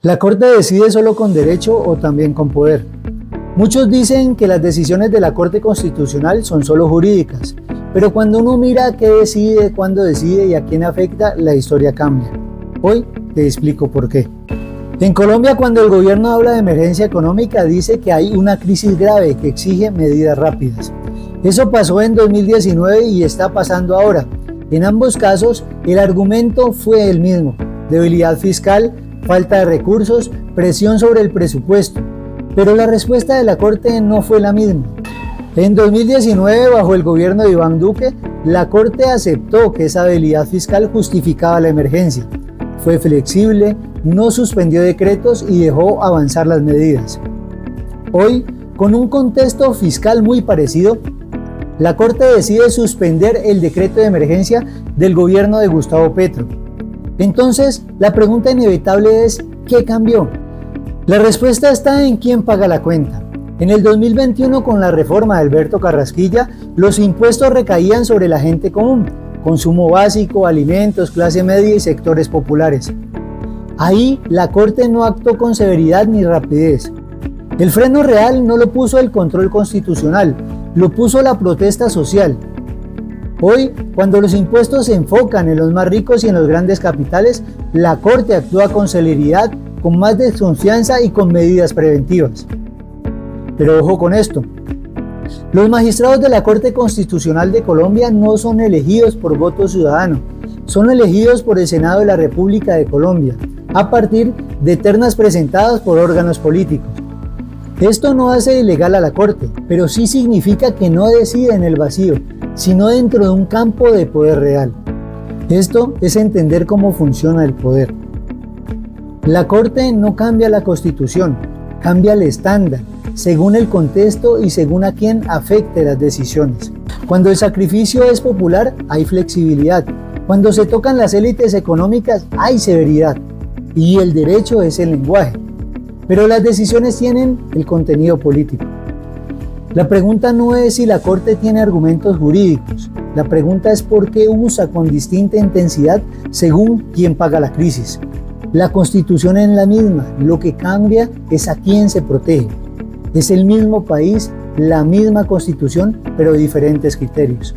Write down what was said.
¿La Corte decide solo con derecho o también con poder? Muchos dicen que las decisiones de la Corte Constitucional son solo jurídicas, pero cuando uno mira qué decide, cuándo decide y a quién afecta, la historia cambia. Hoy te explico por qué. En Colombia, cuando el gobierno habla de emergencia económica, dice que hay una crisis grave que exige medidas rápidas. Eso pasó en 2019 y está pasando ahora. En ambos casos, el argumento fue el mismo: debilidad fiscal, falta de recursos, presión sobre el presupuesto. Pero la respuesta de la Corte no fue la misma. En 2019, bajo el gobierno de Iván Duque, la Corte aceptó que esa debilidad fiscal justificaba la emergencia. Fue flexible, no suspendió decretos y dejó avanzar las medidas. Hoy, con un contexto fiscal muy parecido, la Corte decide suspender el decreto de emergencia del gobierno de Gustavo Petro. Entonces, la pregunta inevitable es: ¿qué cambió? La respuesta está en quién paga la cuenta. En el 2021, con la reforma de Alberto Carrasquilla, los impuestos recaían sobre la gente común: consumo básico, alimentos, clase media y sectores populares. Ahí la Corte no actuó con severidad ni rapidez. El freno real no lo puso el control constitucional, lo puso la protesta social. Hoy, cuando los impuestos se enfocan en los más ricos y en los grandes capitales, la Corte actúa con celeridad, con más desconfianza y con medidas preventivas. Pero ojo con esto: los magistrados de la Corte Constitucional de Colombia no son elegidos por voto ciudadano, son elegidos por el Senado de la República de Colombia, a partir de ternas presentadas por órganos políticos. Esto no hace ilegal a la Corte, pero sí significa que no decide en el vacío, sino dentro de un campo de poder real. Esto es entender cómo funciona el poder. La Corte no cambia la Constitución, cambia el estándar, según el contexto y según a quién afecte las decisiones. Cuando el sacrificio es popular, hay flexibilidad. Cuando se tocan las élites económicas, hay severidad. Y el derecho es el lenguaje. Pero las decisiones tienen el contenido político. La pregunta no es si la Corte tiene argumentos jurídicos. La pregunta es por qué usa con distinta intensidad según quién paga la crisis. La Constitución es la misma, lo que cambia es a quién se protege. Es el mismo país, la misma Constitución, pero diferentes criterios.